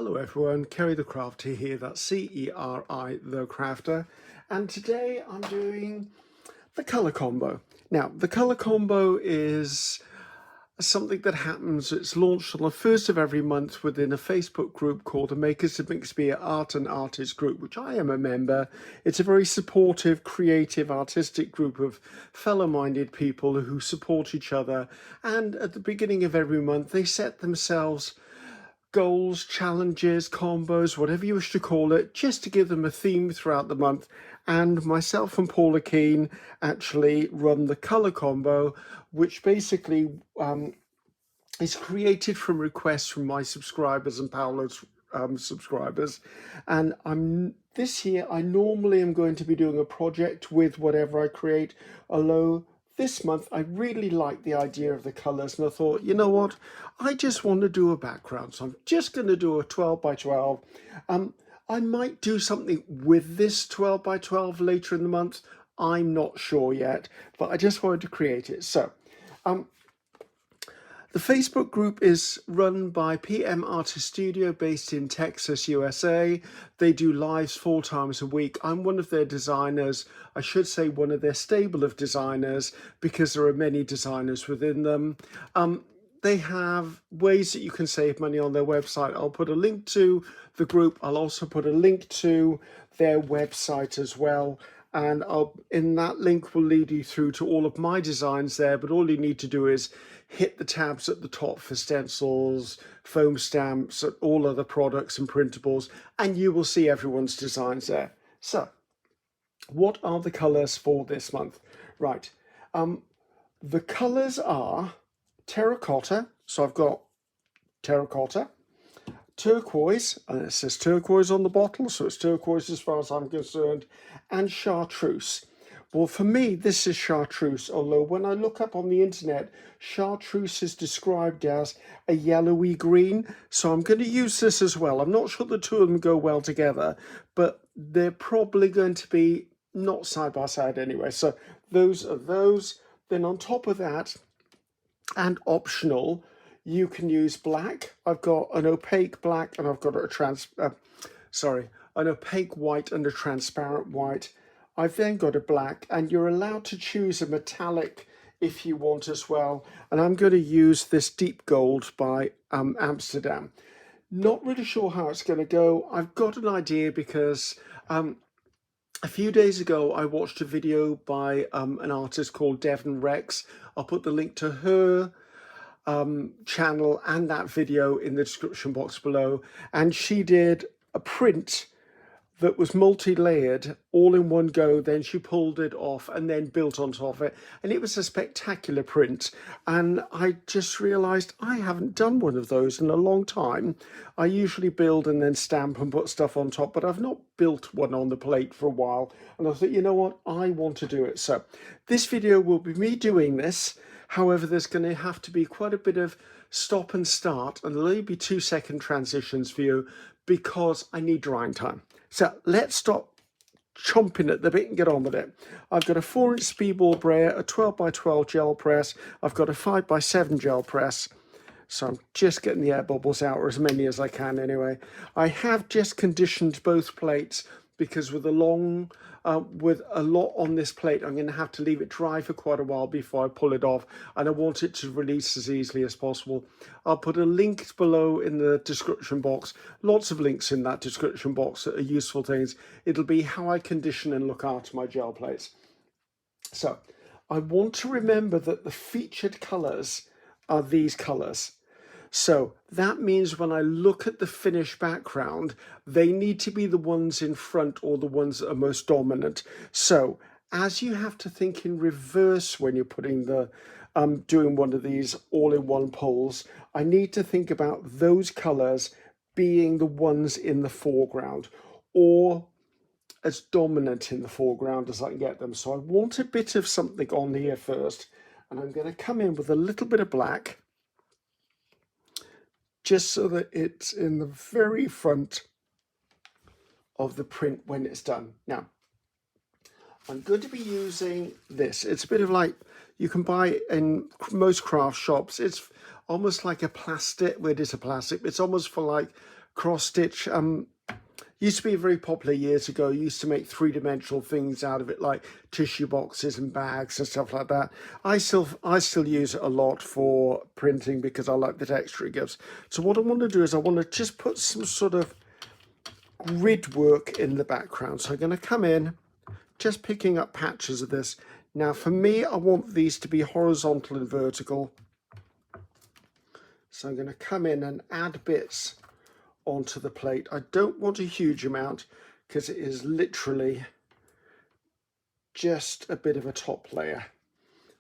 Hello everyone, Ceri the Crafter here, that's C-E-R-I the Crafter, and today I'm doing the colour combo. Now, the colour combo is something that happens, it's launched on the first of every month within a Facebook group called the Makers of Mixed Beer Art and Artists group, which I am a member. It's a very supportive, creative, artistic group of fellow-minded people who support each other, and at the beginning of every month they set themselves goals, challenges, combos, whatever you wish to call it, just to give them a theme throughout the month. And myself and Paula Keane actually run the colour combo, which basically is created from requests from my subscribers and Paula's subscribers. And this year I normally am going to be doing a project with whatever I create, although this month I really like the idea of the colours, and I thought, you know what, I just want to do a background, so I'm just going to do a 12 by 12. I might do something with this 12 by 12 later in the month, I'm not sure yet, but I just wanted to create it. So the Facebook group is run by PM Artist Studio based in Texas, USA. They do lives 4 times a week. I'm one of their designers. I should say one of their stable of designers, because there are many designers within them. They have ways that you can save money on their website. I'll put a link to the group. I'll also put a link to their website as well. And in that link will lead you through to all of my designs there, but all you need to do is hit the tabs at the top for stencils, foam stamps, all other products and printables, and you will see everyone's designs there. So, what are the colours for this month? Right, the colours are terracotta, so I've got terracotta, turquoise, and it says turquoise on the bottle, so it's turquoise as far as I'm concerned, and chartreuse. Well, for me, this is chartreuse, although when I look up on the internet, chartreuse is described as a yellowy green, so I'm going to use this as well. I'm not sure the two of them go well together, but they're probably going to be not side by side anyway. So those are those. Then on top of that, and optional, you can use black. I've got an opaque black, and I've got an opaque white and a transparent white. I've then got a black, and you're allowed to choose a metallic if you want as well. And I'm going to use this deep gold by Amsterdam. Not really sure how it's going to go. I've got an idea because a few days ago I watched a video by an artist called Devon Rex. I'll put the link to her channel and that video in the description box below. And she did a print that was multi-layered all in one go, then she pulled it off and then built on top of it, and it was a spectacular print. And I just realized I haven't done one of those in a long time. I usually build and then stamp and put stuff on top, but I've not built one on the plate for a while, and I thought, you know what, I want to do it. So this video will be me doing this. However, there's going to have to be quite a bit of stop and start, and there'll only be 2-second transitions for you because I need drying time. So let's stop chomping at the bit and get on with it. I've got a 4-inch speedball brayer, a 12 by 12 gel press. I've got a 5 by 7 gel press. So I'm just getting the air bubbles out, or as many as I can anyway. I have just conditioned both plates because with a lot on this plate, I'm going to have to leave it dry for quite a while before I pull it off, and I want it to release as easily as possible. I'll put a link below in the description box, lots of links in that description box that are useful things. It'll be how I condition and look after my gel plates. So I want to remember that the featured colours are these colours. So that means when I look at the finished background, they need to be the ones in front or the ones that are most dominant. So as you have to think in reverse when you're putting the doing one of these all-in-one pulls, I need to think about those colours being the ones in the foreground or as dominant in the foreground as I can get them. So I want a bit of something on here first, and I'm going to come in with a little bit of black, just so that it's in the very front of the print when it's done. Now, I'm going to be using this. It's a bit of like, you can buy in most craft shops. It's almost like a plastic, well, it is a plastic. It's almost for like cross stitch. Used to be very popular years ago. Used to make three-dimensional things out of it, like tissue boxes and bags and stuff like that. I still use it a lot for printing because I like the texture it gives. So what I want to do is I want to just put some sort of grid work in the background. So I'm going to come in, just picking up patches of this. Now for me, I want these to be horizontal and vertical. So I'm going to come in and add bits onto the plate. I don't want a huge amount because it is literally just a bit of a top layer.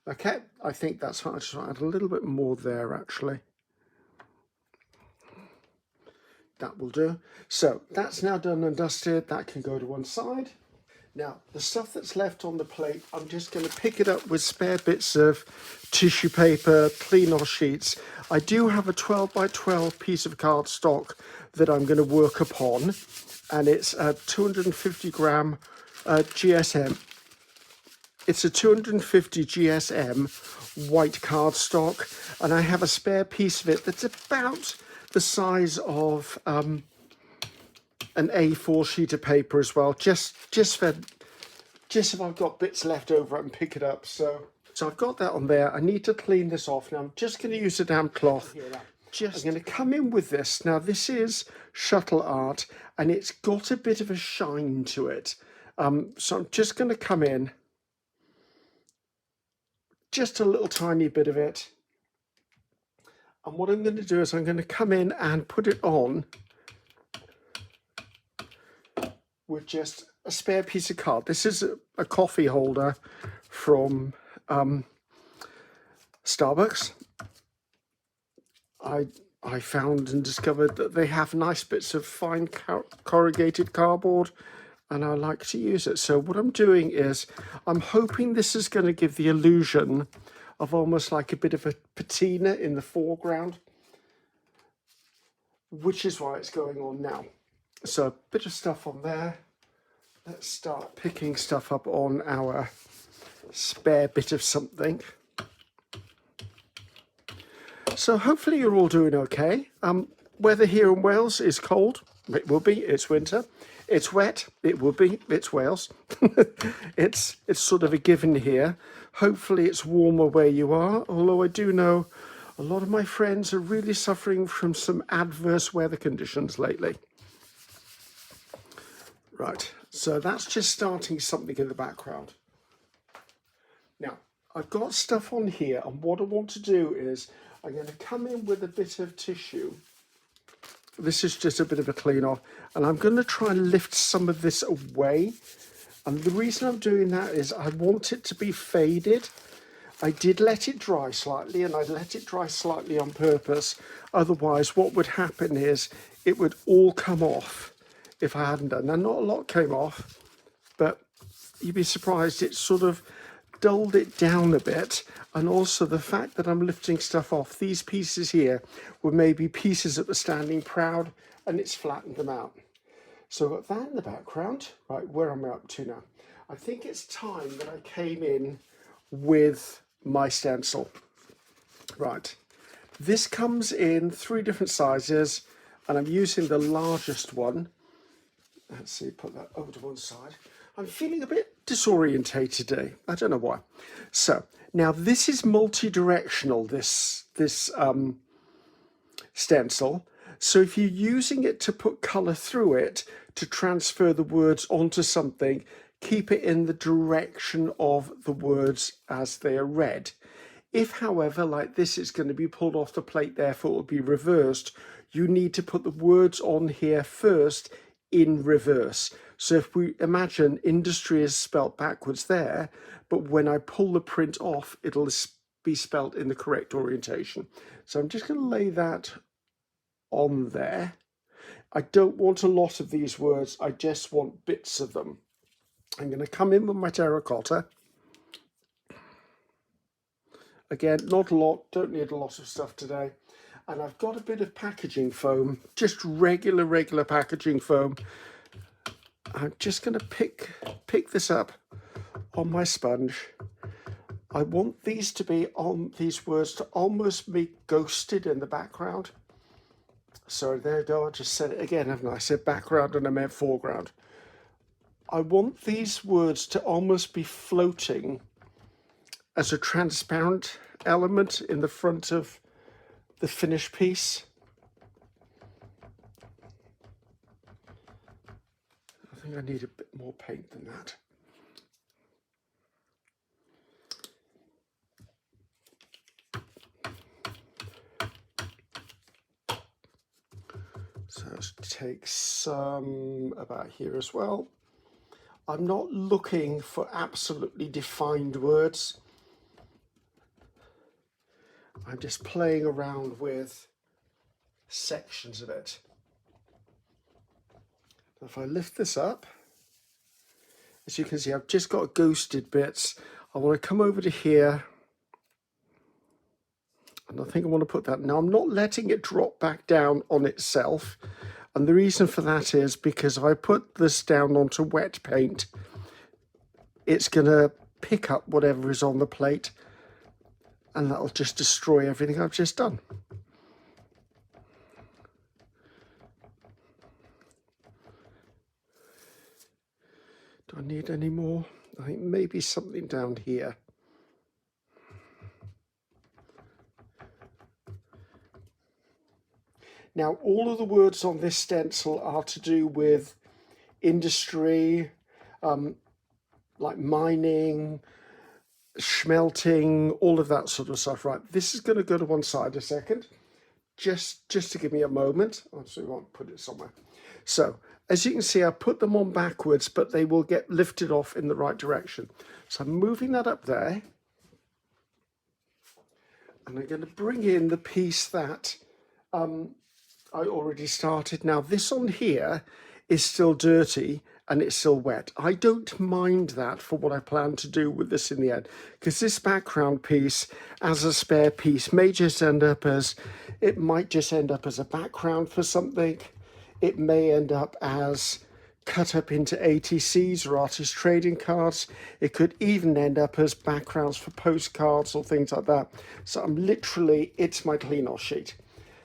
Okay, I think that's fine. I just want to add a little bit more there actually. That will do. So that's now done and dusted. That can go to one side. Now, the stuff that's left on the plate, I'm just going to pick it up with spare bits of tissue paper, clean off sheets. I do have a 12 by 12 piece of cardstock that I'm going to work upon, and it's a 250 gram GSM. It's a 250 GSM white cardstock, and I have a spare piece of it that's about the size of an A4 sheet of paper as well, just if I've got bits left over I can pick it up. So I've got that on there. I need to clean this off. Now I'm just going to use a damp cloth. I'm going to come in with this. Now this is shuttle art and it's got a bit of a shine to it. So I'm just going to come in, just a little tiny bit of it. And what I'm going to do is I'm going to come in and put it on with just a spare piece of card. This is a coffee holder from Starbucks. I found and discovered that they have nice bits of fine corrugated cardboard, and I like to use it. So what I'm doing is I'm hoping this is going to give the illusion of almost like a bit of a patina in the foreground, which is why it's going on now. So a bit of stuff on there. Let's start picking stuff up on our spare bit of something. So hopefully you're all doing okay. Weather here in Wales is cold. It will be. It's winter. It's wet. It will be. It's Wales. It's sort of a given here. Hopefully it's warmer where you are, although I do know a lot of my friends are really suffering from some adverse weather conditions lately. Right, so that's just starting something in the background. Now, I've got stuff on here, and what I want to do is I'm going to come in with a bit of tissue. This is just a bit of a clean off, and I'm going to try and lift some of this away. And the reason I'm doing that is I want it to be faded. I did let it dry slightly, and I let it dry slightly on purpose. Otherwise, what would happen is it would all come off if I hadn't done. Now, not a lot came off, but you'd be surprised it sort of dulled it down a bit. And also the fact that I'm lifting stuff off, these pieces here were maybe pieces that were standing proud, and it's flattened them out. So I've got that in the background. Right, where am I up to now? I think it's time that I came in with my stencil. Right, this comes in 3 different sizes, and I'm using the largest one. Let's see, put that over to one side. I'm feeling a bit disorientated today. I don't know why. So now this is multi-directional, this stencil. So if you're using it to put colour through it, to transfer the words onto something, keep it in the direction of the words as they are read. If, however, like this is going to be pulled off the plate, therefore it will be reversed, you need to put the words on here first in reverse. So if we imagine industry is spelt backwards there, but when I pull the print off, it'll be spelt in the correct orientation. So I'm just going to lay that on there. I don't want a lot of these words, I just want bits of them. I'm going to come in with my terracotta. Again, not a lot, don't need a lot of stuff today. And I've got a bit of packaging foam, just regular packaging foam. I'm just going to pick this up on my sponge. I want these words to almost be ghosted in the background. Sorry, there you go. I just said it again, haven't I? I said background and I meant foreground. I want these words to almost be floating as a transparent element in the front of the finished piece. I think I need a bit more paint than that. So let's take some about here as well. I'm not looking for absolutely defined words. I'm just playing around with sections of it. If I lift this up, as you can see, I've just got ghosted bits. I want to come over to here, and I think I want to put that. Now, I'm not letting it drop back down on itself, and the reason for that is because if I put this down onto wet paint, it's going to pick up whatever is on the plate, and that'll just destroy everything I've just done. Do I need any more? I think maybe something down here. Now, all of the words on this stencil are to do with industry, like mining, smelting, all of that sort of stuff. Right, this is going to go to one side a second, just to give me a moment. So we won't put it somewhere. So, as you can see, I put them on backwards, but they will get lifted off in the right direction. So I'm moving that up there. And I'm going to bring in the piece that I already started. Now, this on here is still dirty and it's still wet. I don't mind that for what I plan to do with this in the end, because this background piece as a spare piece may just end up as, it might just end up as a background for something. It may end up as cut up into ATCs or artist trading cards. It could even end up as backgrounds for postcards or things like that. So I'm literally, it's my clean off sheet.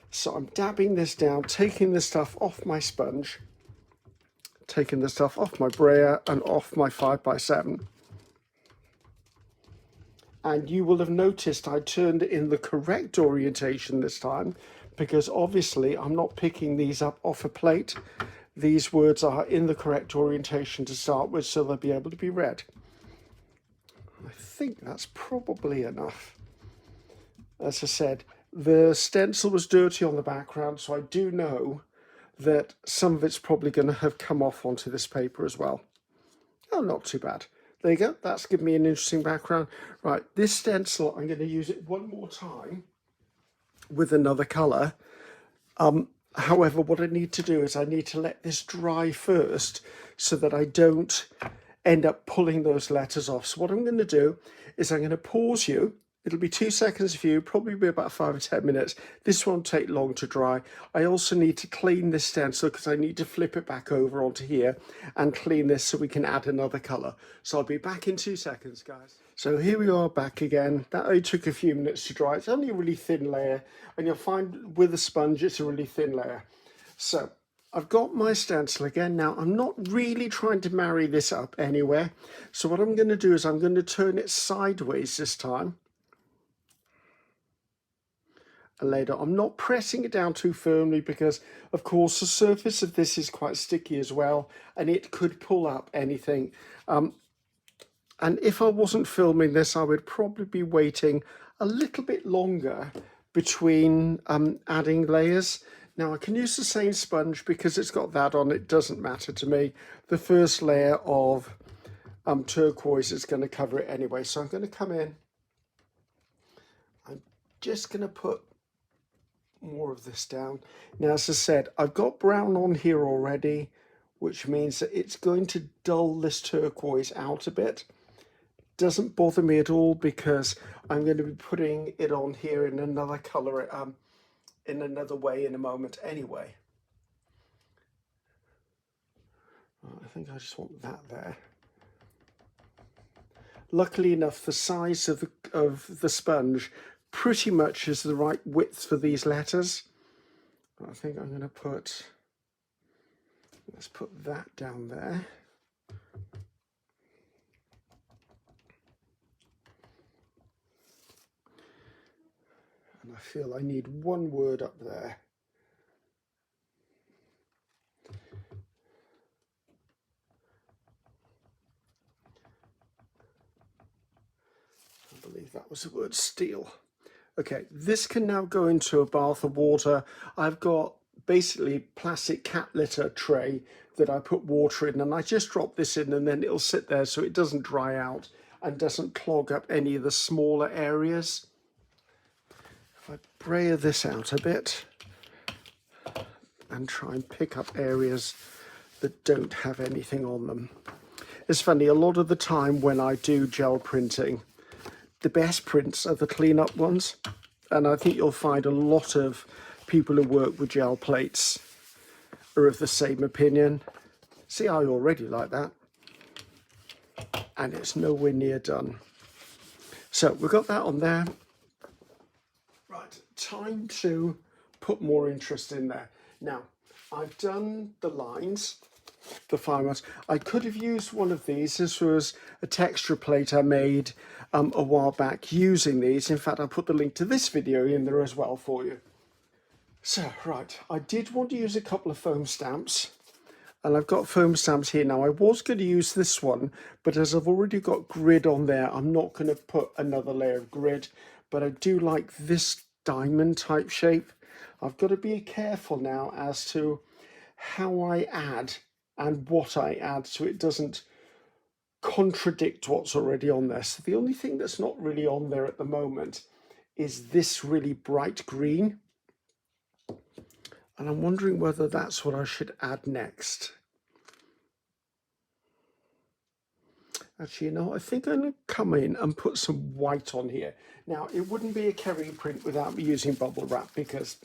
So I'm dabbing this down, taking the stuff off my sponge, taking the stuff off my brayer and off my 5x7. And you will have noticed I turned it in the correct orientation this time, because obviously I'm not picking these up off a plate. These words are in the correct orientation to start with, so they'll be able to be read. I think that's probably enough. As I said, the stencil was dirty on the background, so I do know that some of it's probably going to have come off onto this paper as well. Oh, not too bad. There you go. That's given me an interesting background. Right, this stencil, I'm going to use it one more time with another colour. However, what I need to do is I need to let this dry first so that I don't end up pulling those letters off. So what I'm going to do is I'm going to pause you. It'll be 2 seconds for you, probably be about 5 or 10 minutes. This won't take long to dry. I also need to clean this stencil because I need to flip it back over onto here and clean this so we can add another colour. So I'll be back in 2 seconds, guys. So here we are back again. That only took a few minutes to dry. It's only a really thin layer, and you'll find with a sponge it's a really thin layer. So I've got my stencil again. Now I'm not really trying to marry this up anywhere. So what I'm going to do is I'm going to turn it sideways this time. And later, I'm not pressing it down too firmly because, of course, the surface of this is quite sticky as well, and it could pull up anything. And if I wasn't filming this, I would probably be waiting a little bit longer between adding layers. Now, I can use the same sponge because it's got that on. It doesn't matter to me. The first layer of turquoise is going to cover it anyway. So I'm going to come in. I'm just going to put more of this down. Now, as I said, I've got brown on here already, which means that it's going to dull this turquoise out a bit. Doesn't bother me at all because I'm going to be putting it on here in another color, in another way in a moment anyway. I think I just want that there. Luckily enough, the size of the sponge pretty much is the right width for these letters. I think I'm going to put, let's put that down there. And I feel I need one word up there. I believe that was the word steel. Okay, this can now go into a bath of water. I've got basically plastic cat litter tray that I put water in, and I just drop this in and then it'll sit there so it doesn't dry out and doesn't clog up any of the smaller areas. If I brayer this out a bit and try and pick up areas that don't have anything on them. It's funny, a lot of the time when I do gel printing, the best prints are the clean-up ones, and I think you'll find a lot of people who work with gel plates are of the same opinion. See, I already like that, and it's nowhere near done. So we've got that on there. Right, time to put more interest in there. Now, I've done the lines, the fine ones. I could have used one of these. This was a texture plate I made a while back using these. In fact, I'll put the link to this video in there as well for you. So, right, I did want to use a couple of foam stamps, and I've got foam stamps here now. I was going to use this one, but as I've already got grid on there, I'm not going to put another layer of grid, but I do like this diamond type shape. I've got to be careful now as to how I add and what I add so it doesn't contradict what's already on there. So the only thing that's not really on there at the moment is this really bright green. And I'm wondering whether that's what I should add next. Actually, you know, I think I'm going to come in and put some white on here. Now, it wouldn't be a Ceri print without me using bubble wrap, because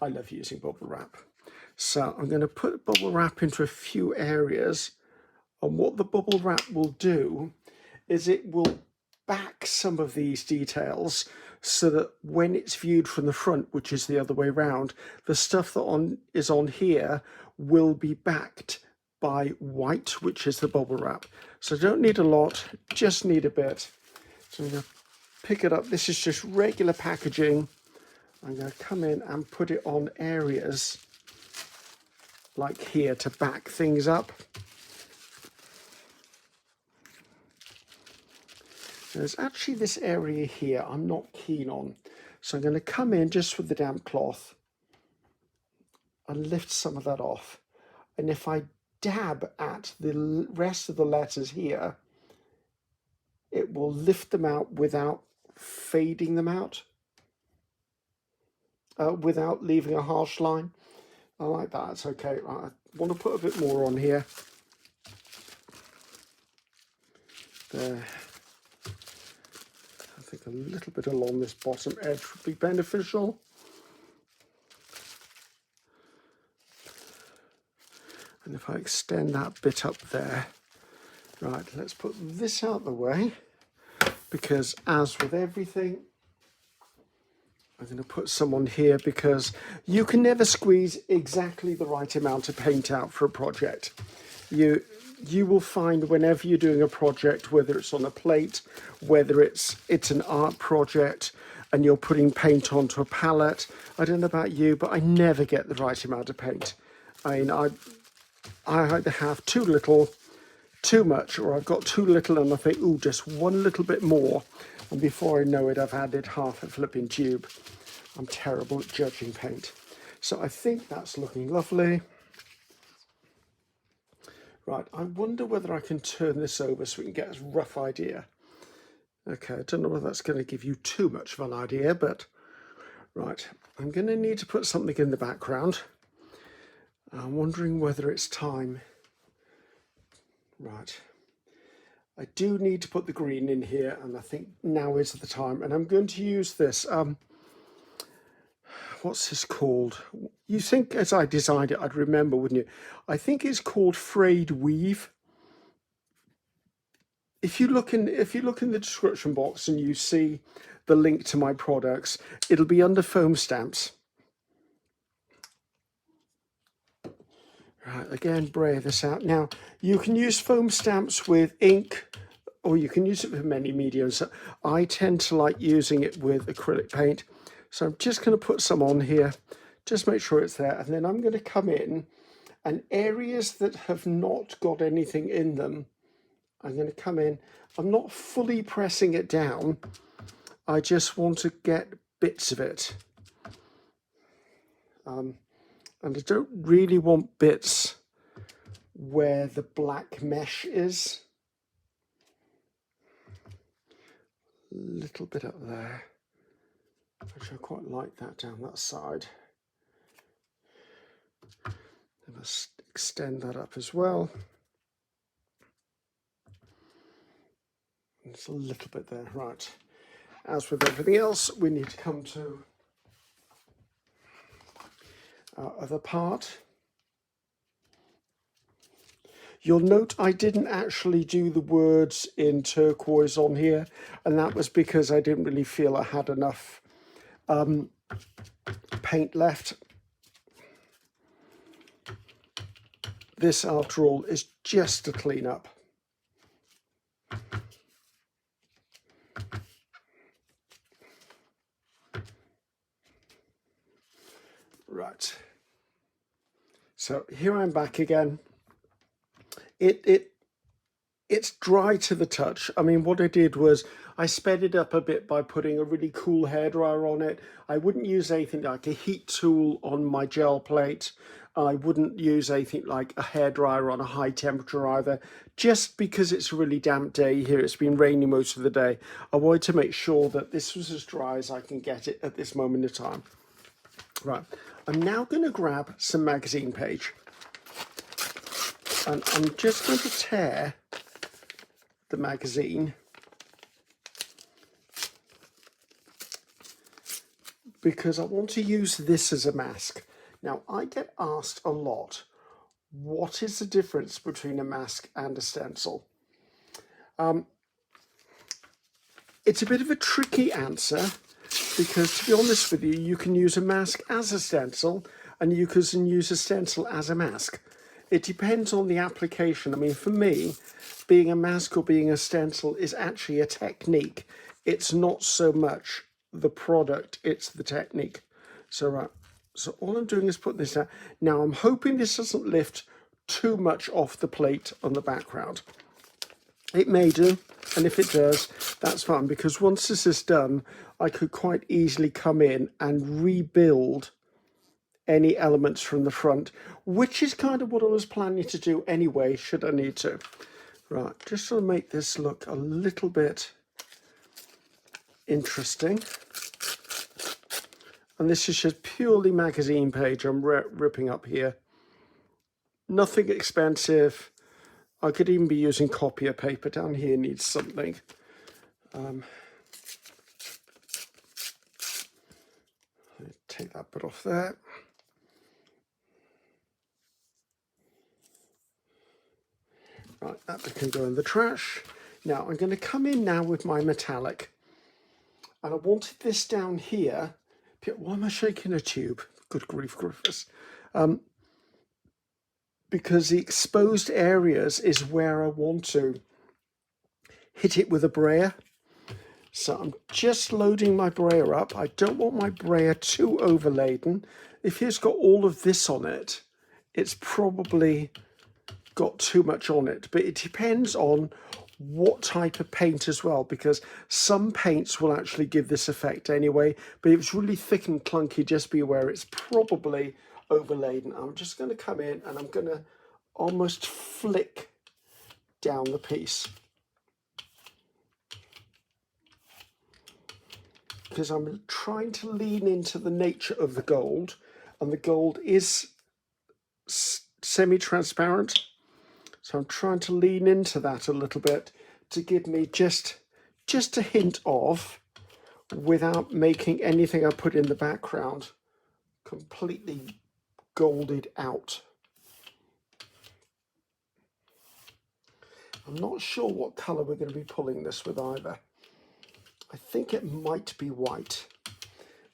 I love using bubble wrap. So I'm going to put bubble wrap into a few areas. And what the bubble wrap will do is it will back some of these details so that when it's viewed from the front, which is the other way around, the stuff that is on here will be backed by white, which is the bubble wrap. So I don't need a lot, just need a bit. So I'm going to pick it up. This is just regular packaging. I'm going to come in and put it on areas like here to back things up. There's actually this area here I'm not keen on. So I'm going to come in just with the damp cloth and lift some of that off. And if I dab at the rest of the letters here, it will lift them out without fading them out, without leaving a harsh line. I like that, it's okay. I want to put a bit more on here. There. I think a little bit along this bottom edge would be beneficial. And if I extend that bit up there, right, let's put this out the way, because as with everything, I'm going to put some on here because you can never squeeze exactly the right amount of paint out for a project. You will find whenever you're doing a project, whether it's on a plate, whether it's an art project, and you're putting paint onto a palette, I don't know about you, but I never get the right amount of paint. I mean, I either have too little, too much, or I've got too little and I think, ooh, just one little bit more. And before I know it, I've added half a flipping tube. I'm terrible at judging paint. So I think that's looking lovely. Right, I wonder whether I can turn this over so we can get a rough idea. Okay, I don't know whether that's going to give you too much of an idea, but right, I'm going to need to put something in the background. I'm wondering whether it's time. Right, I do need to put the green in here, and I think now is the time. And I'm going to use this, what's this called? You think as I designed it, I'd remember, wouldn't you? I think it's called frayed weave. If you look in the description box and you see the link to my products, it'll be under foam stamps. Right, again, brayer this out. Now, you can use foam stamps with ink, or you can use it with many mediums. I tend to like using it with acrylic paint. So I'm just going to put some on here, just make sure it's there. And then I'm going to come in, and areas that have not got anything in them, I'm going to come in. I'm not fully pressing it down. I just want to get bits of it. And I don't really want bits where the black mesh is. A little bit up there. Actually, I quite like that down that side. I must extend that up as well. It's a little bit there, right. As with everything else, we need to come to our other part. You'll note I didn't actually do the words in turquoise on here, and that was because I didn't really feel I had enough paint left. This, after all, is just a clean up. Right. So here I'm back again. It's dry to the touch. I mean, what I did was I sped it up a bit by putting a really cool hairdryer on it. I wouldn't use anything like a heat tool on my gel plate. I wouldn't use anything like a hairdryer on a high temperature either, just because it's a really damp day here. It's been rainy most of the day. I wanted to make sure that this was as dry as I can get it at this moment in time. Right, I'm now going to grab some magazine page. And I'm just going to tear the magazine because I want to use this as a mask. Now, I get asked a lot, what is the difference between a mask and a stencil? It's a bit of a tricky answer because, to be honest with you, you can use a mask as a stencil and you can use a stencil as a mask. It depends on the application. I mean, for me, being a mask or being a stencil is actually a technique. It's not so much the product, it's the technique. So, right, so all I'm doing is putting this down. Now, I'm hoping this doesn't lift too much off the plate on the background. It may do, and if it does, that's fine, because once this is done, I could quite easily come in and rebuild any elements from the front, which is kind of what I was planning to do anyway, should I need to. Right, just to make this look a little bit interesting. And this is just purely magazine page I'm ripping up here. Nothing expensive. I could even be using copier paper. Down here needs something. Take that bit off there. Right, that bit can go in the trash. Now I'm going to come in now with my metallic. And I wanted this down here. Why am I shaking a tube? Good grief, Griffiths. Because the exposed areas is where I want to hit it with a brayer. So I'm just loading my brayer up. I don't want my brayer too overladen. If it's got all of this on it, it's probably got too much on it. But it depends on what type of paint as well, because some paints will actually give this effect anyway. But if it's really thick and clunky, just be aware it's probably overladen. I'm just going to come in and I'm going to almost flick down the piece, because I'm trying to lean into the nature of the gold, and the gold is semi-transparent. So I'm trying to lean into that a little bit to give me just a hint of, without making anything I put in the background completely golded out. I'm not sure what colour we're going to be pulling this with either. I think it might be white.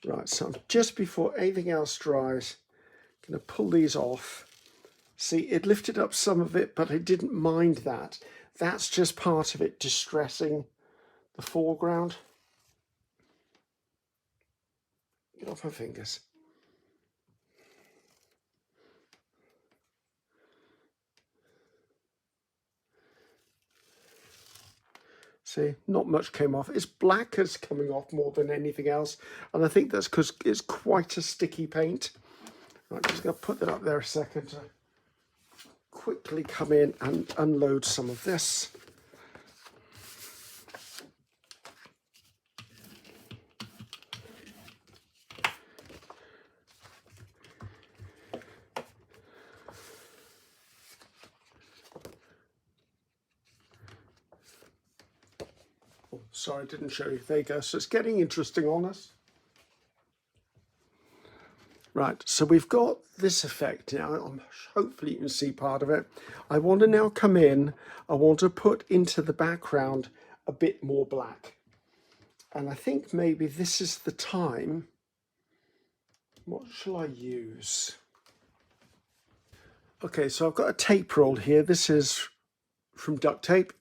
Right, so I'm just before anything else dries, going to pull these off, See, it lifted up some of it, but I didn't mind that. That's just part of it distressing the foreground. Get off my fingers. See, not much came off. It's black as coming off more than anything else. And I think that's because it's quite a sticky paint. I'm just going to put that up there a second to quickly come in and unload some of this. Oh, sorry, I didn't show you. There you go. So it's getting interesting on us. Right, so we've got this effect now. Hopefully you can see part of it. I want to now come in, I want to put into the background a bit more black. And I think maybe this is the time. What shall I use? Okay, so I've got a tape roll here. This is from duct tape.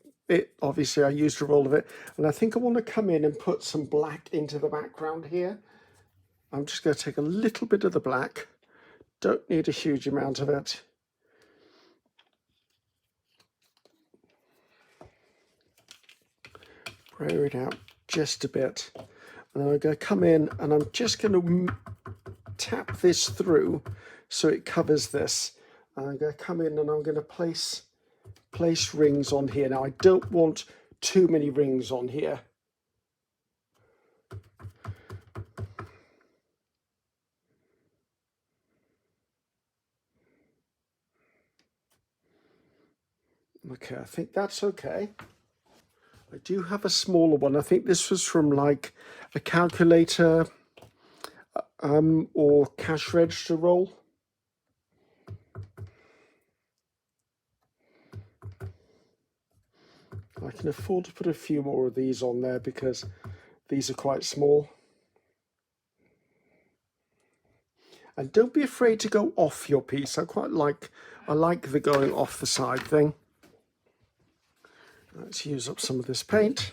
Obviously I used a roll of it. And I think I want to come in and put some black into the background here. I'm just going to take a little bit of the black. Don't need a huge amount of it. Bring it out just a bit. And then I'm going to come in and I'm just going to tap this through so it covers this. And I'm going to come in and I'm going to place rings on here. Now I don't want too many rings on here. Okay, I think that's okay. I do have a smaller one. I think this was from like a calculator or cash register roll. I can afford to put a few more of these on there because these are quite small. And don't be afraid to go off your piece. I like the going off the side thing. Let's use up some of this paint.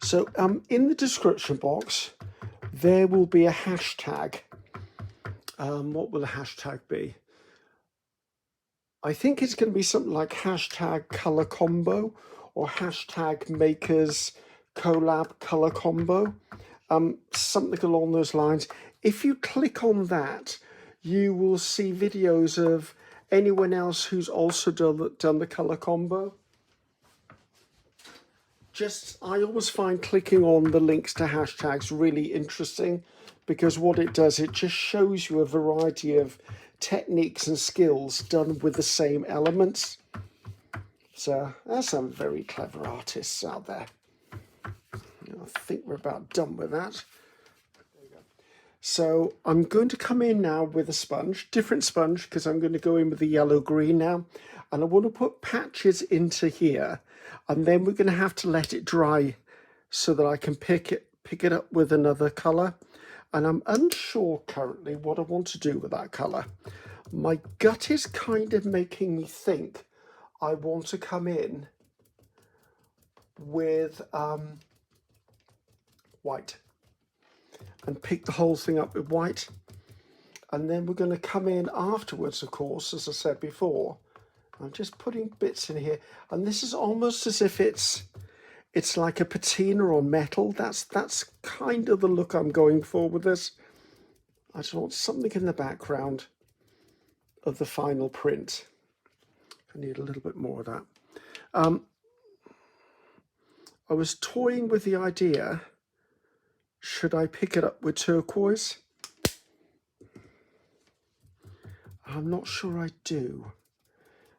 So in the description box, there will be a hashtag. What will the hashtag be? I think it's going to be something like hashtag color combo or hashtag makers collab color combo. Something along those lines. If you click on that, you will see videos of anyone else who's also done the color combo. I always find clicking on the links to hashtags really interesting because what it does, it just shows you a variety of techniques and skills done with the same elements. So there's some very clever artists out there. I think we're about done with that. There you go. So I'm going to come in now with a sponge, different sponge, because I'm going to go in with the yellow green now. And I want to put patches into here. And then we're going to have to let it dry so that I can pick it up with another colour. And I'm unsure currently what I want to do with that colour. My gut is kind of making me think I want to come in with white and pick the whole thing up with white. And then we're going to come in afterwards, of course, as I said before. I'm just putting bits in here. And this is almost as if it's like a patina on metal. That's kind of the look I'm going for with this. I just want something in the background of the final print. I need a little bit more of that. I was toying with the idea, should I pick it up with turquoise? I'm not sure I do.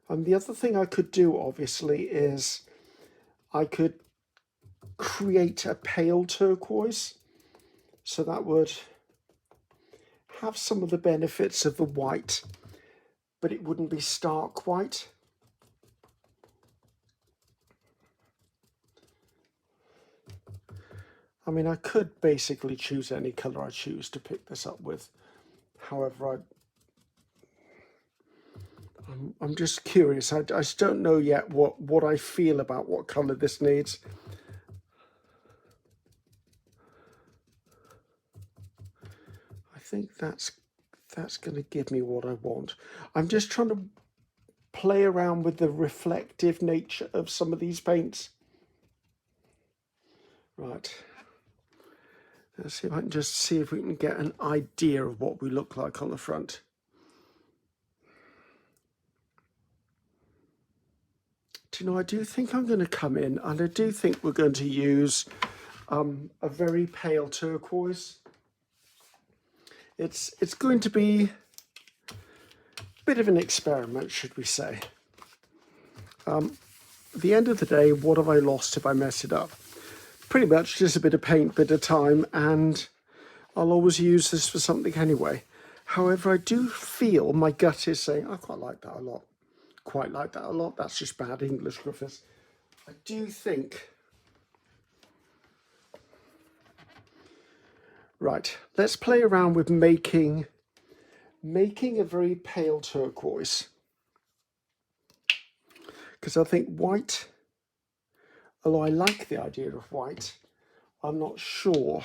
The other thing I could do, obviously, is I could create a pale turquoise. So that would have some of the benefits of the white, but it wouldn't be stark white. I mean, I could basically choose any color I choose to pick this up with. However, I'm just curious. I just don't know yet what I feel about what color this needs. I think that's going to give me what I want. I'm just trying to play around with the reflective nature of some of these paints. Right. Let's see if I can just see if we can get an idea of what we look like on the front. Do you know, I do think I'm going to come in, and I do think we're going to use a very pale turquoise. It's going to be a bit of an experiment, should we say. At the end of the day, what have I lost if I mess it up? Pretty much just a bit of paint, bit of time, and I'll always use this for something anyway. However, I do feel my gut is saying, I quite like that a lot. Quite like that a lot. That's just bad English, Griffiths. I do think... Right, let's play around with making a very pale turquoise. Because I think white, although I like the idea of white, I'm not sure.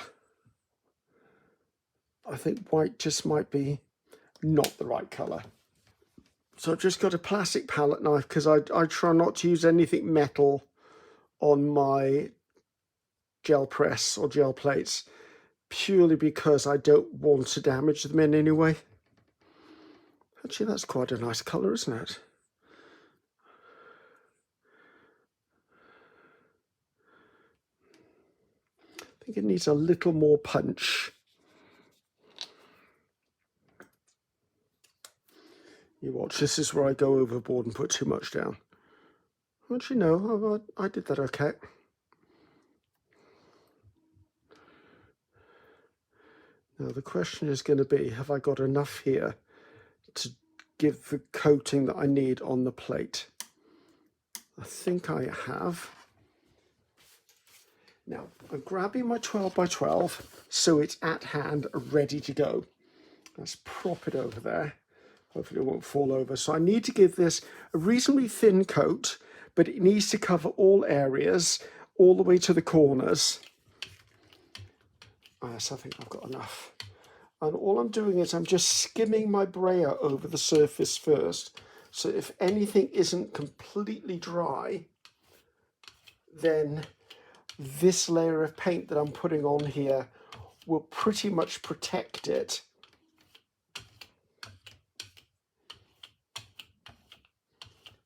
I think white just might be not the right colour. So I've just got a plastic palette knife because I try not to use anything metal on my gel press or gel plates, purely because I don't want to damage them in any way. Actually, that's quite a nice colour, isn't it? I think it needs a little more punch. You watch, this is where I go overboard and put too much down. Actually, no, I did that okay. Now the question is going to be, have I got enough here to give the coating that I need on the plate? I think I have. Now, I'm grabbing my 12 by 12 so it's at hand, ready to go. Let's prop it over there. Hopefully it won't fall over. So I need to give this a reasonably thin coat, but it needs to cover all areas, all the way to the corners. Yes, I think I've got enough. And all I'm doing is I'm just skimming my brayer over the surface first. So if anything isn't completely dry, then this layer of paint that I'm putting on here will pretty much protect it.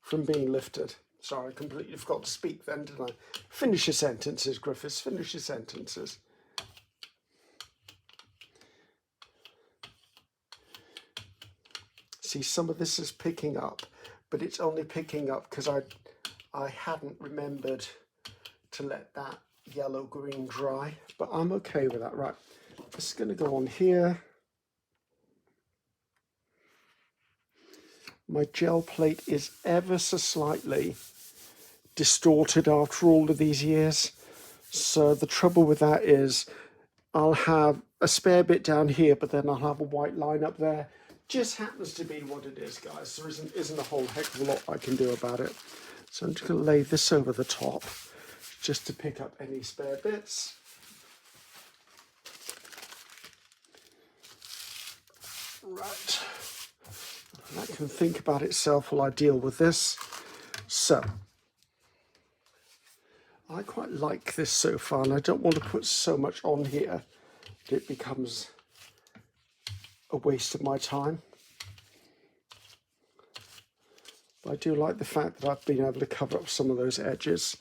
From being lifted. Sorry, I completely forgot to speak then, didn't I? Finish your sentences, Griffiths, finish your sentences. See, some of this is picking up, but it's only picking up because I hadn't remembered to let that yellow-green dry, but I'm okay with that. Right, this is going to go on here. My gel plate is ever so slightly distorted after all of these years. So the trouble with that is I'll have a spare bit down here, but then I'll have a white line up there. Just happens to be what it is, guys. There isn't a whole heck of a lot I can do about it. So I'm just going to lay this over the top just to pick up any spare bits. Right. That can think about itself while I deal with this. So, I quite like this so far, and I don't want to put so much on here that it becomes a waste of my time. But I do like the fact that I've been able to cover up some of those edges.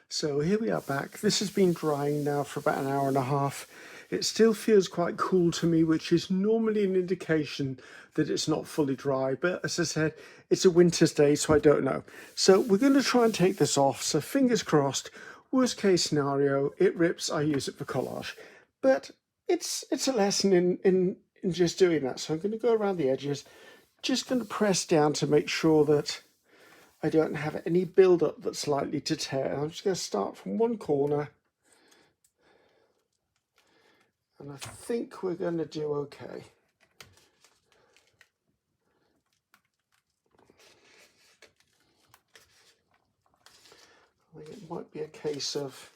So here we are back. This has been drying now for about an hour and a half. It still feels quite cool to me, which is normally an indication that it's not fully dry. But as I said, it's a winter's day, so I don't know. So we're going to try and take this off. So fingers crossed, worst case scenario, it rips, I use it for collage. But it's a lesson in just doing that. So I'm going to go around the edges, just going to press down to make sure that I don't have any build-up that's likely to tear. I'm just going to start from one corner, and I think we're going to do okay. I think it might be a case of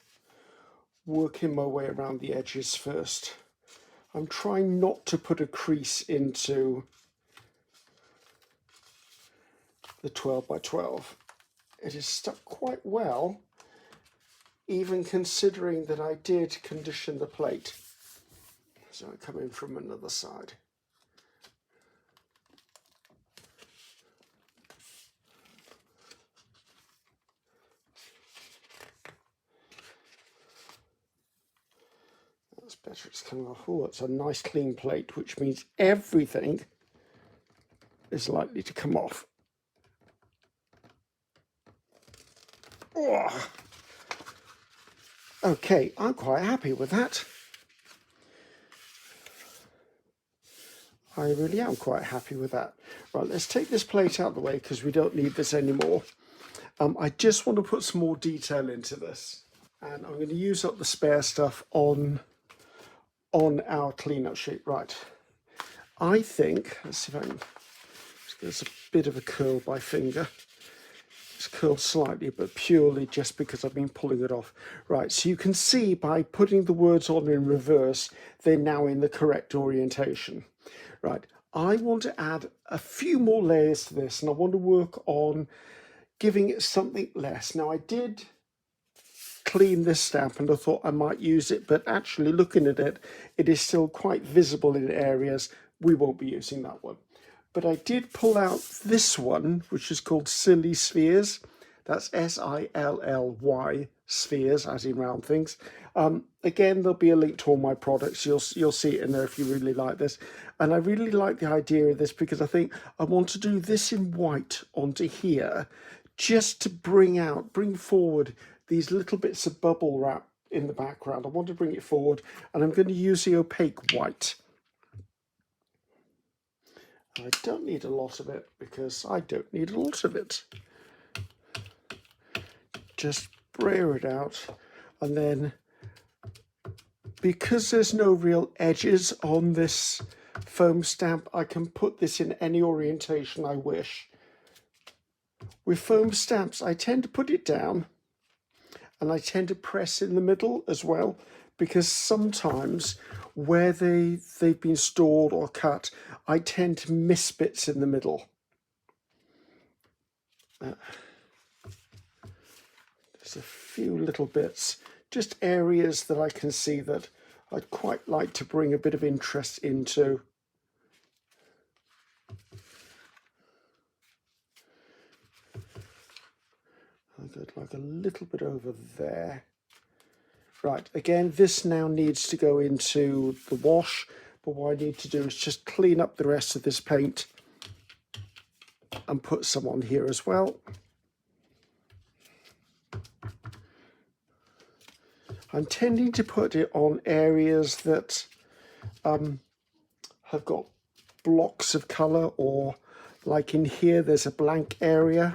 working my way around the edges first. I'm trying not to put a crease into the 12 by 12. It is stuck quite well, even considering that I did condition the plate. So I come in from another side. That's better, it's coming off. Oh, it's a nice clean plate, which means everything is likely to come off. Oh. Okay, I'm quite happy with that. I really am quite happy with that. Right, let's take this plate out of the way because we don't need this anymore. I just want to put some more detail into this. And I'm going to use up the spare stuff on our cleanup sheet. Right, I think, let's see if I can, there's a bit of a curl by finger. It's curled slightly, but purely just because I've been pulling it off. Right, so you can see by putting the words on in reverse, they're now in the correct orientation. Right, I want to add a few more layers to this, and I want to work on giving it something less. Now, I did clean this stamp and I thought I might use it, but actually looking at it, it is still quite visible in areas. We won't be using that one. But I did pull out this one, which is called Silly Spheres. That's S-I-L-L-Y, spheres, as in round things. Again, there'll be a link to all my products. You'll see it in there if you really like this. And I really like the idea of this because I think I want to do this in white onto here, just to bring forward these little bits of bubble wrap in the background. I want to bring it forward, and I'm going to use the opaque white. I don't need a lot of it because I don't need a lot of it. Just brayer it out, and then because there's no real edges on this foam stamp, I can put this in any orientation I wish. With foam stamps, I tend to put it down and I tend to press in the middle as well, because sometimes where they've been stored or cut, I tend to miss bits in the middle. There's a few little bits, just areas that I can see that I'd quite like to bring a bit of interest into. I've got like a little bit over there. Right, again, this now needs to go into the wash, but what I need to do is just clean up the rest of this paint and put some on here as well. I'm tending to put it on areas that have got blocks of colour, or like in here there's a blank area.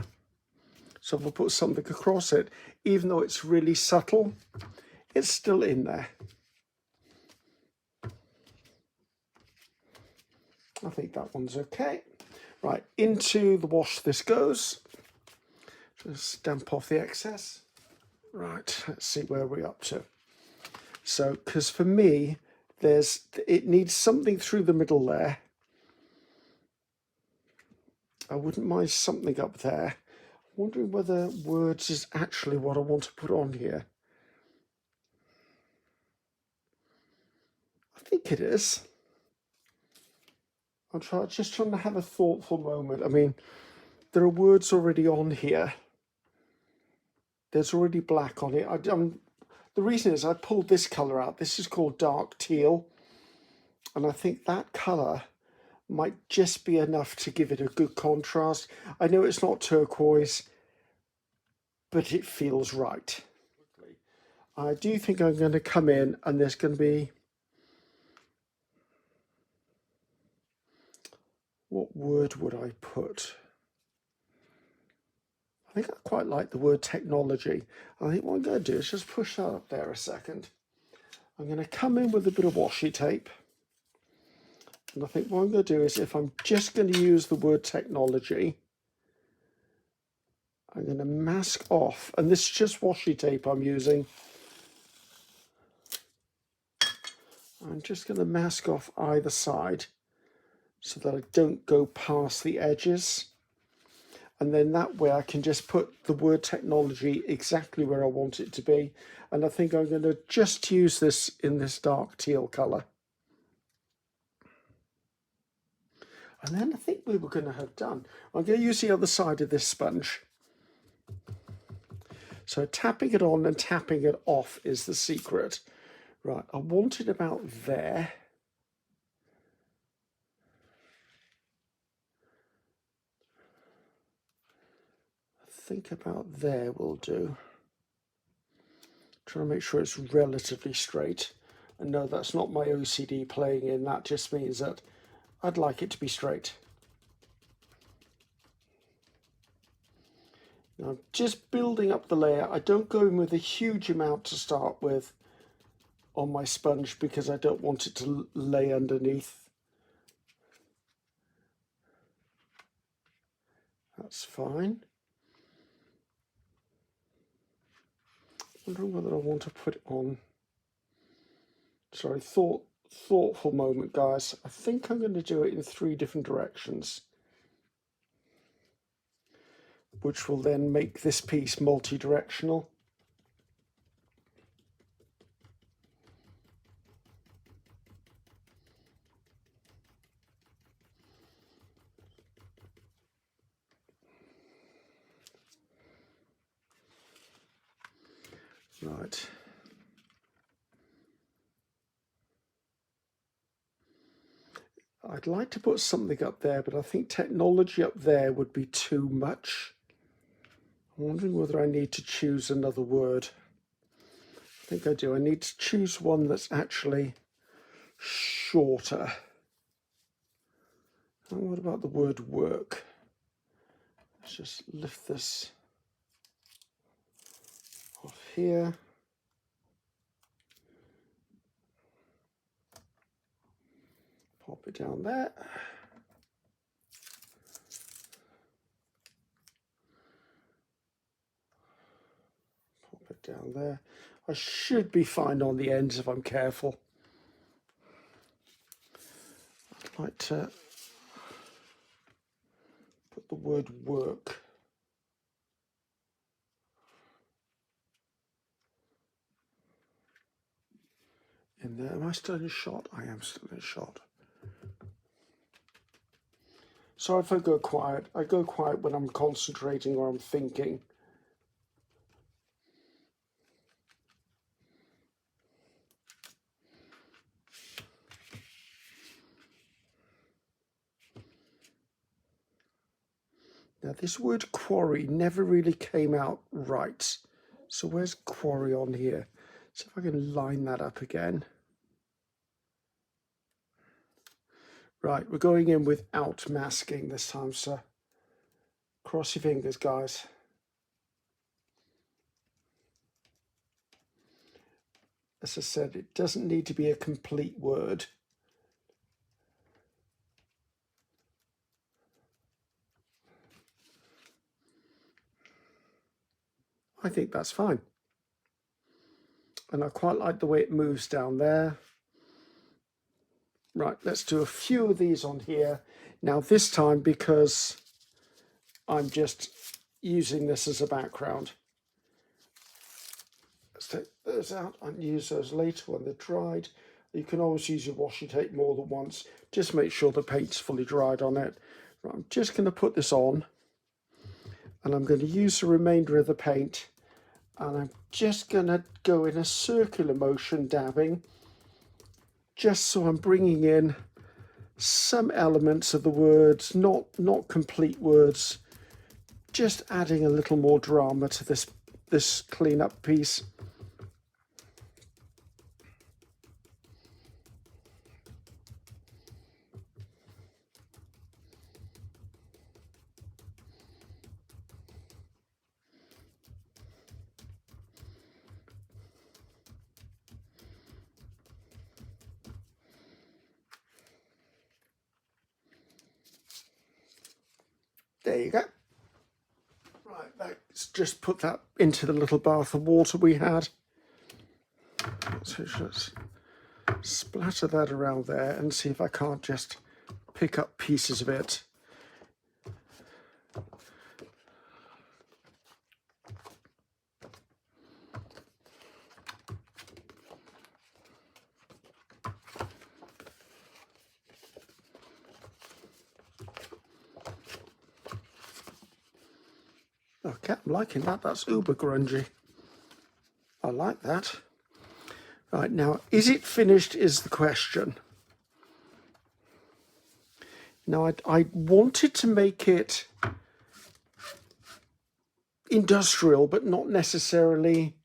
So if I put something across it, even though it's really subtle, it's still in there. I think that one's okay. Right, into the wash this goes. Just damp off the excess. Right, let's see where we're up to. So, because for me, it needs something through the middle there. I wouldn't mind something up there. I'm wondering whether words is actually what I want to put on here. I think it is. I'm just trying to have a thoughtful moment. I mean, there are words already on here. There's already black on it. The reason is I pulled this colour out. This is called dark teal. And I think that colour might just be enough to give it a good contrast. I know it's not turquoise, but it feels right. I do think I'm going to come in and there's going to be... What word would I put? I think I quite like the word technology. I think what I'm going to do is just push that up there a second. I'm going to come in with a bit of washi tape. And I think what I'm going to do is, if I'm just going to use the word technology, I'm going to mask off, and this is just washi tape I'm using. I'm just going to mask off either side so that I don't go past the edges. And then that way I can just put the word technology exactly where I want it to be. And I think I'm going to just use this in this dark teal colour. And then I think we were going to have done. I'm going to use the other side of this sponge. So tapping it on and tapping it off is the secret. Right, I want it about there. I think about there will do. Trying to make sure it's relatively straight. And no, that's not my OCD playing in. That just means that I'd like it to be straight. Now I'm just building up the layer. I don't go in with a huge amount to start with on my sponge because I don't want it to lay underneath. That's fine. Wondering whether I want to put it on. Sorry, thoughtful moment, guys. I think I'm going to do it in 3 different directions, which will then make this piece multi-directional. Right. I'd like to put something up there, but I think technology up there would be too much. I'm wondering whether I need to choose another word. I think I do. I need to choose one that's actually shorter. And what about the word work? Let's just lift this off here. Pop it down there. Pop it down there. I should be fine on the ends if I'm careful. I'd like to put the word work in there. Am I still in shot? I am still in shot. Sorry if I go quiet. I go quiet when I'm concentrating or I'm thinking. Now this word quarry never really came out right. So where's quarry on here? See if I can line that up again. Right, we're going in without masking this time, so cross your fingers, guys. As I said, it doesn't need to be a complete word. I think that's fine. And I quite like the way it moves down there. Right, let's do a few of these on here. Now this time, because I'm just using this as a background. Let's take those out and use those later when they're dried. You can always use your washi tape more than once. Just make sure the paint's fully dried on it. Right, I'm just going to put this on. And I'm going to use the remainder of the paint. And I'm just going to go in a circular motion, dabbing, just so I'm bringing in some elements of the words, not complete words, just adding a little more drama to this cleanup piece. There you go. Right, let's just put that into the little bath of water we had. So let's splatter that around there and see if I can't just pick up pieces of it. Okay, I'm liking that. That's uber grungy. I like that. Right, now, is it finished is the question. Now, I wanted to make it industrial, but not necessarily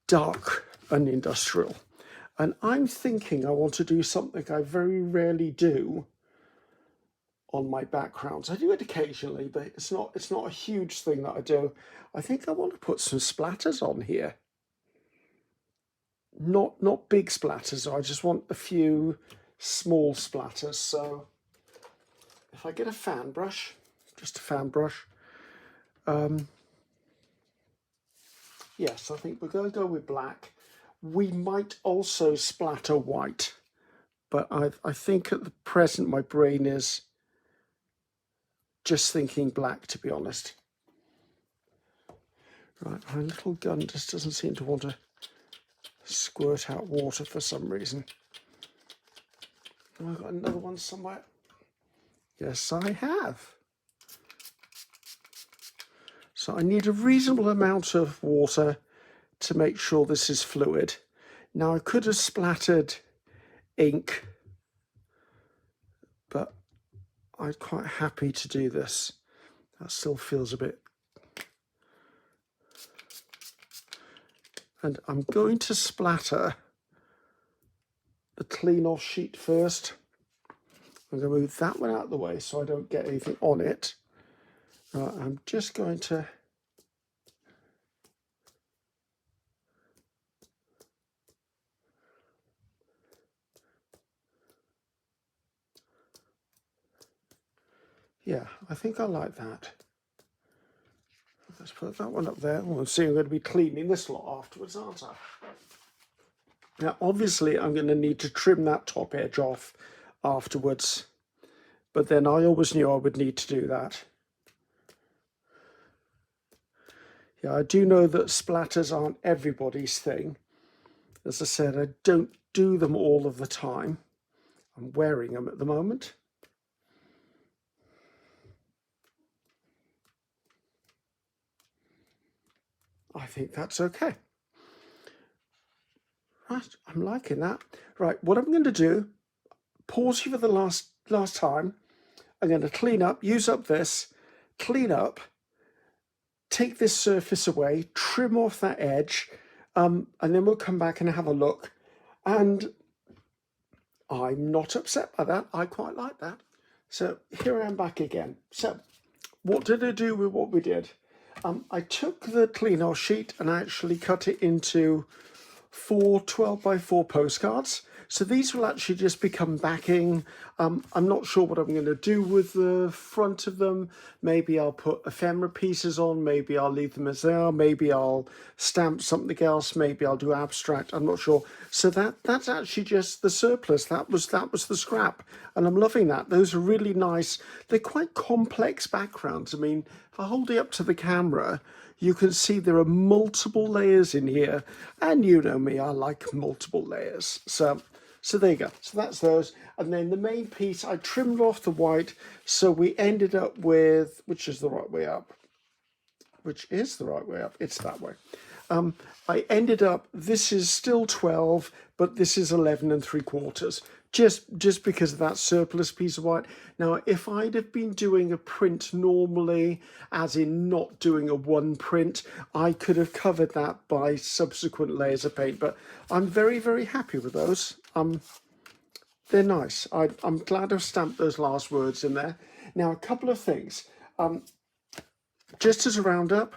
dark and industrial. And I'm thinking I want to do something I very rarely do on my backgrounds. I do it occasionally, but it's not a huge thing that I do. I think I want to put some splatters on here. Not big splatters. I just want a few small splatters. So if I get a fan brush, just a fan brush. Yes, I think we're going to go with black. We might also splatter white, but I think at the present my brain is just thinking black, to be honest. Right, my little gun just doesn't seem to want to squirt out water for some reason. Have I got another one somewhere? Yes, I have. So I need a reasonable amount of water to make sure this is fluid. Now I could have splattered ink, but I'm quite happy to do this. That still feels a bit. And I'm going to splatter the clean off sheet first. I'm going to move that one out of the way so I don't get anything on it. I'm just going to yeah, I think I like that. Let's put that one up there. Well, see, I'm going to be cleaning this lot afterwards, aren't I? Now, obviously, I'm going to need to trim that top edge off afterwards, but then I always knew I would need to do that. Yeah, I do know that splatters aren't everybody's thing. As I said, I don't do them all of the time. I'm wearing them at the moment. I think that's okay. Right, I'm liking that. Right, what I'm going to do, pause you for the last time. I'm going to clean up, use up this, clean up, take this surface away, trim off that edge, and then we'll come back and have a look. And I'm not upset by that. I quite like that. So here I am back again. So what did I do with what we did? I took the clean off sheet and I actually cut it into 4 12x4 postcards. So these will actually just become backing. I'm not sure what I'm going to do with the front of them. Maybe I'll put ephemera pieces on. Maybe I'll leave them as they are. Maybe I'll stamp something else. Maybe I'll do abstract. I'm not sure. So that's actually just the surplus. That was the scrap, and I'm loving that. Those are really nice. They're quite complex backgrounds. I mean, if I hold it up to the camera, you can see there are multiple layers in here, and you know me, I like multiple layers. So there you go. So that's those. And then the main piece, I trimmed off the white, so we ended up with, which is the right way up? Which is the right way up? It's that way. I ended up, this is still 12, but this is 11 3/4. Just because of that surplus piece of white. Now, if I'd have been doing a print normally, as in not doing a one print, I could have covered that by subsequent layers of paint. But I'm very, very happy with those. They're nice. I'm glad I've stamped those last words in there. Now, a couple of things. Just as a roundup,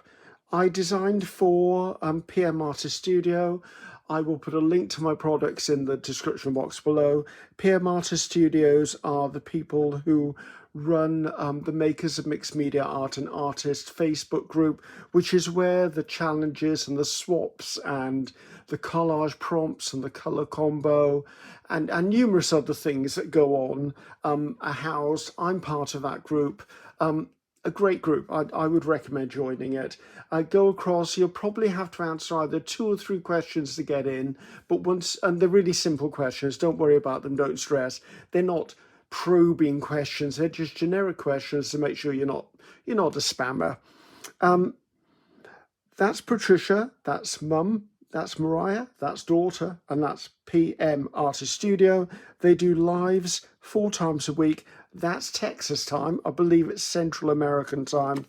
I designed for PM Artist Studio. I will put a link to my products in the description box below. PM Artist Studios are the people who run the Makers of Mixed Media Art and Artists Facebook group, which is where the challenges and the swaps and the collage prompts and the color combo and numerous other things that go on are housed. I'm part of that group. A great group. I would recommend joining it. Go across. You'll probably have to answer either 2 or 3 questions to get in, but once, and they're really simple questions. Don't worry about them. Don't stress. They're not probing questions. They're just generic questions to make sure you're not a spammer. That's Patricia. That's Mum. That's Mariah, that's Daughter, and that's PM Artist Studio. They do lives 4 times a week. That's Texas time. I believe it's Central American time.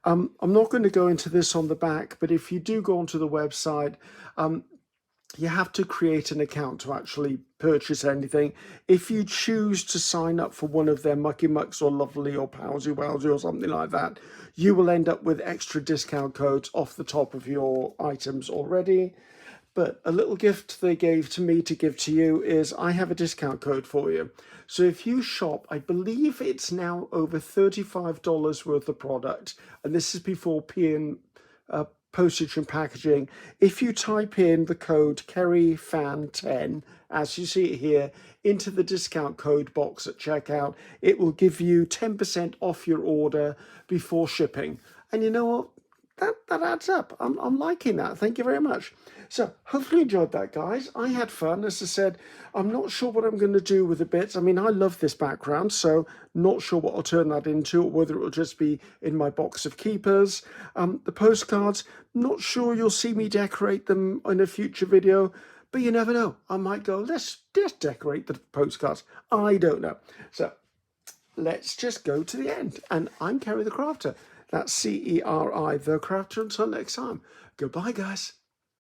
I'm not going to go into this on the back, but if you do go onto the website, you have to create an account to actually purchase anything. If you choose to sign up for one of their Mucky Mucks or Lovely or Palsy Wowsy or something like that, you will end up with extra discount codes off the top of your items already. But a little gift they gave to me to give to you is I have a discount code for you. So if you shop, I believe it's now over $35 worth of product, and this is before postage and packaging. If you type in the code CeriFan10, as you see it here, into the discount code box at checkout, it will give you 10% off your order before shipping. And you know what? That adds up. I'm liking that. Thank you very much. So hopefully you enjoyed that, guys. I had fun. As I said, I'm not sure what I'm going to do with the bits. I mean, I love this background, so not sure what I'll turn that into, or whether it will just be in my box of keepers. The postcards, not sure you'll see me decorate them in a future video, but you never know. I might go, let's just decorate the postcards. I don't know. So let's just go to the end. And I'm Ceri the Crafter. That's Ceri, the Crafter. Until next time, goodbye, guys.